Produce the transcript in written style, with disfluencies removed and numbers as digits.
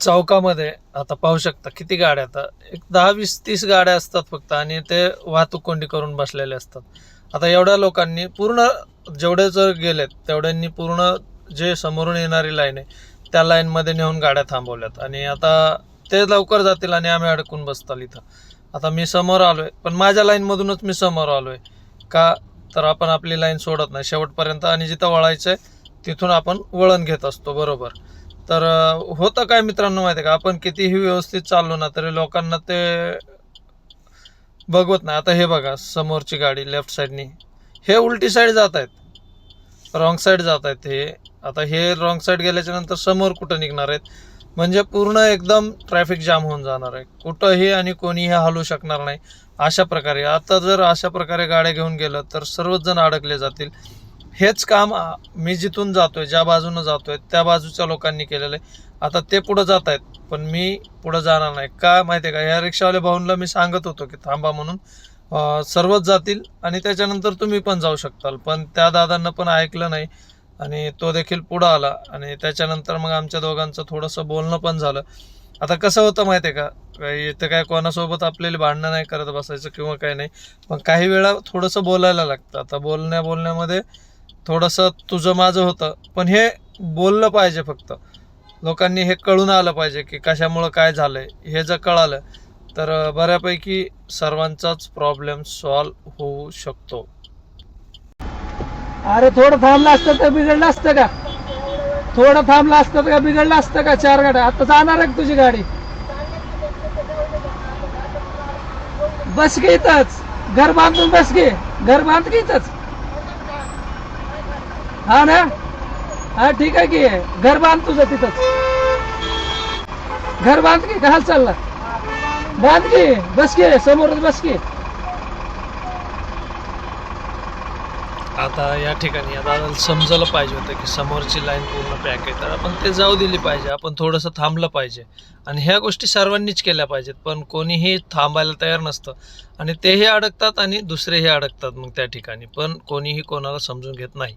चौकामध्ये आता पाहू शकता किती गाड्या, आता एक 10-20-30 गाड्या असतात फक्त, आणि ते वाहतूक कोंडी करून बसलेले असतात. आता एवढ्या लोकांनी पूर्ण, जेवढे जर गेलेत तेवढ्यांनी पूर्ण जे समोरून येणारी लाईन आहे त्या लाईनमध्ये नेऊन गाड्या थांबवल्यात, आणि आता ते लवकर जातील आणि आम्ही अडकून बसताल इथं. आता मी समोर आलोय, पण माझ्या लाईनमधूनच मी समोर आलोय का, तर आपण आपली लाईन सोडत नाही शेवटपर्यंत, आणि जिथं वळायचंय तिथून आपण वळण घेत असतो बरोबर. तर होतं काय मित्रांनो माहिती आहे का, आपण कितीही व्यवस्थित चाललो ना तरी लोकांना ते बघवत नाही. आता हे बघा, समोरची गाडी लेफ्ट साईडनी, हे उलटी साईड जात आहेत, रॉंग साईड जात आहेत हे. आता हे रॉंग साईड गेल्याच्या नंतर समोर कुठं निघणार आहेत, म्हणजे पूर्ण एकदम ट्रॅफिक जाम होऊन जाणार आहे, कुठंही आणि कोणीही हलू शकणार नाही अशा प्रकारे. आता जर अशा प्रकारे गाड्या घेऊन गेलं तर सर्वच जण अडकले जातील. हेच काम मी जिथून जातोय, ज्या बाजूनं जातोय त्या बाजूच्या लोकांनी केलेलं आहे. आता ते पुढं जात आहेत, पण मी पुढं जाणार नाही का माहिती आहे का, ह्या रिक्षावाल्या भाऊंना मी सांगत होतो की थांबा म्हणून, सर्वच जातील आणि त्याच्यानंतर तुम्ही पण जाऊ शकताल, पण त्या दादांना पण ऐकलं नाही आणि तो देखील पुढं आला, आणि त्याच्यानंतर मग आमच्या दोघांचं थोडंसं बोलणं पण झालं. आता कसं होतं माहिती आहे का, इथं काय कोणासोबत आपल्याला भांडणं नाही करत बसायचं किंवा काही नाही, पण काही वेळा थोडंसं बोलायला लागतं. आता बोलण्यामध्ये थोडंसं तुझं माझं होतं, पण हे बोललं पाहिजे फक्त. लोकांनी हे कळून आलं पाहिजे की कशामुळं काय झालंय. हे जर कळालं तर बऱ्यापैकी सर्वांचाच प्रॉब्लेम सॉल्व्ह होऊ शकतो. अरे थोडं थांबलं असतं तर बिघडलं असतं का? थोडं थांबलं असतं का बिघडलं असतं का? 4 गाड्या आता जाणार आहे तुझी गाडी. बस की इथंच, घर बांधून बस की, घर बांध की इथंच. हा ना, हा ठीक आहे की, घर बांध तुझं तिथंच, घर बांध की. कशाला चालला? बांध की, बस की समोरच बस की. आता या ठिकाणी आता समजलं पाहिजे होतं की समोरची लाईन पूर्ण पॅक आहे, तर आपण ते जाऊ दिली पाहिजे, आपण थोडंसं थांबलं पाहिजे, आणि ह्या गोष्टी सर्वांनीच केल्या पाहिजेत. पण कोणीही थांबायला तयार नसतं, आणि तेही अडकतात आणि दुसरेही अडकतात मग त्या ठिकाणी, पण कोणीही कोणाला समजून घेत नाही.